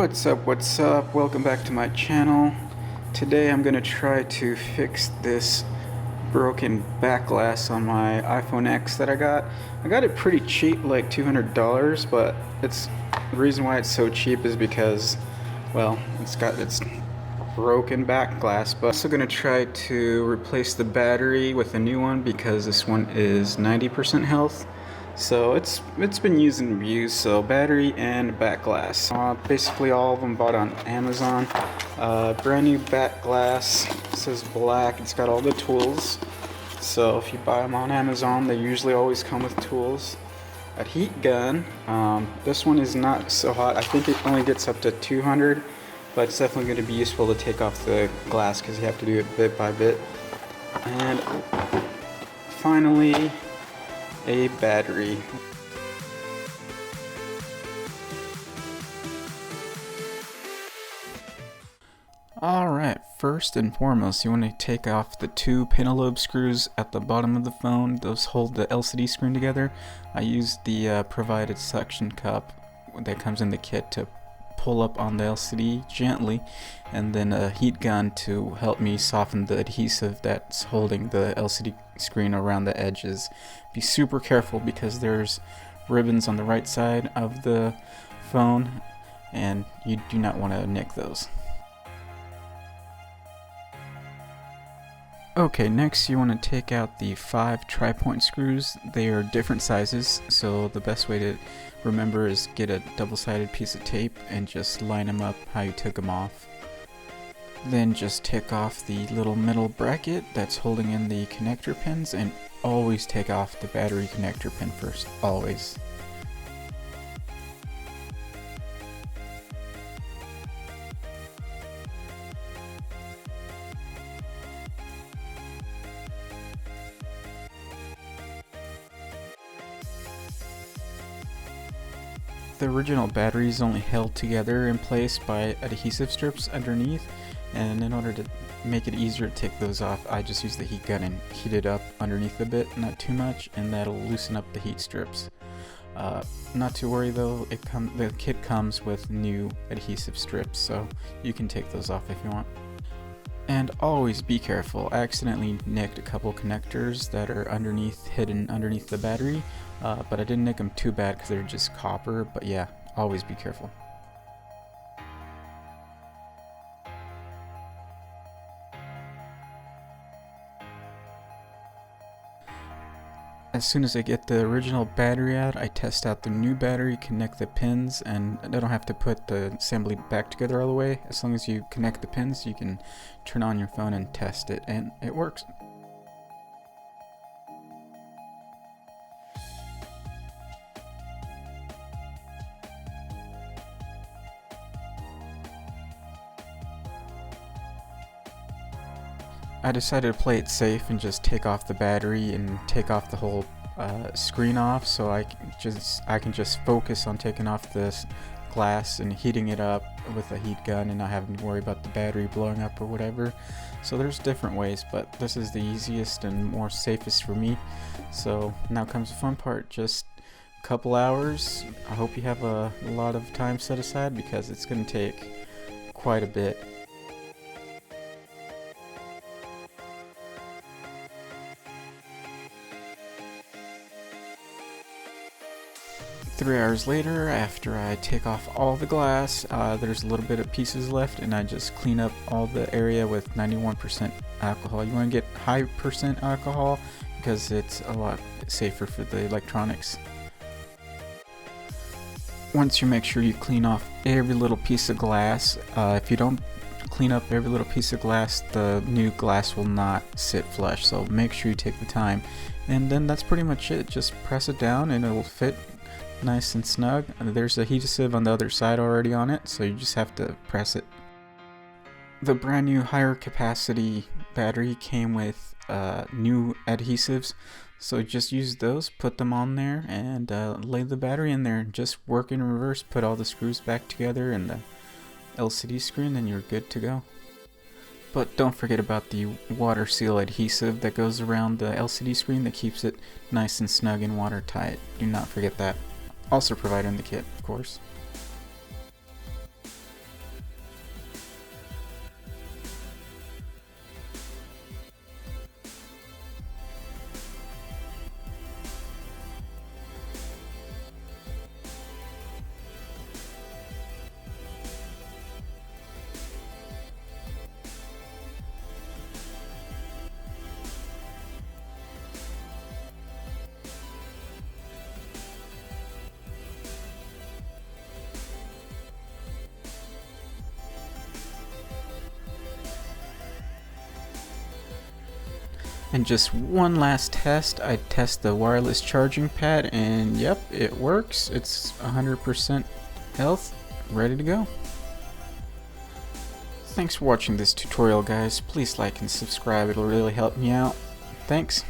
What's up, what's up? Welcome back to my channel. Today I'm going to try to fix this broken back glass on my iPhone X that I got. I got it pretty cheap, like $200, but the reason why it's so cheap is because, well, it's broken back glass. But I'm also going to try to replace the battery with a new one because this one is 90% health. So it's been used and abused. So battery and back glass. Basically all of them bought on Amazon. Brand new back glass. It says black. It's got all the tools. So if you buy them on Amazon, they usually always come with tools. A heat gun. This one is not so hot. I think it only gets up to 200, but it's definitely going to be useful to take off the glass because you have to do it bit by bit. And finally, a battery. Alright, first and foremost, you want to take off the two pentalobe screws at the bottom of the phone. Those hold the LCD screen together. I used the provided suction cup that comes in the kit to pull up on the LCD gently, and then a heat gun to help me soften the adhesive that's holding the LCD screen around the edges. Be super careful because there's ribbons on the right side of the phone and you do not want to nick those. Okay, next you want to take out the 5 tri-point screws. They are different sizes, so the best way to remember is get a double-sided piece of tape and just line them up how you took them off. Then just take off the little metal bracket that's holding in the connector pins, and always take off the battery connector pin first, always. The original battery is only held together in place by adhesive strips underneath, and in order to make it easier to take those off, I just use the heat gun and heat it up underneath a bit, not too much, and that'll loosen up the heat strips. Not to worry though, the kit comes with new adhesive strips, so you can take those off if you want. And always be careful. I accidentally nicked a couple connectors that are hidden underneath the battery, but I didn't nick them too bad because they're just copper. But yeah, always be careful. As soon as I get the original battery out, I test out the new battery, connect the pins, and I don't have to put the assembly back together all the way. As long as you connect the pins, you can turn on your phone and test it, and it works. I decided to play it safe and just take off the battery and take off the whole screen off, so I can just focus on taking off this glass and heating it up with a heat gun and not having to worry about the battery blowing up or whatever. So there's different ways, but this is the easiest and more safest for me. So now comes the fun part, just a couple hours. I hope you have a lot of time set aside because it's going to take quite a bit. 3 hours later, after I take off all the glass, there's a little bit of pieces left, and I just clean up all the area with 91% alcohol. You want to get high percent alcohol because it's a lot safer for the electronics. Once you make sure you clean off every little piece of glass, if you don't clean up every little piece of glass, the new glass will not sit flush, so make sure you take the time. And then that's pretty much it. Just press it down and it will fit nice and snug. There's adhesive on the other side already on it, so you just have to press it. The brand new higher capacity battery came with new adhesives, so just use those, put them on there, and lay the battery in there. Just work in reverse, put all the screws back together and the LCD screen, and you're good to go. But don't forget about the water seal adhesive that goes around the LCD screen that keeps it nice and snug and watertight. Do not forget that. Also provided in the kit, of course. And just one last test, I test the wireless charging pad, and yep, it works. It's 100% health, ready to go. Thanks for watching this tutorial, guys. Please like and subscribe, it'll really help me out. Thanks.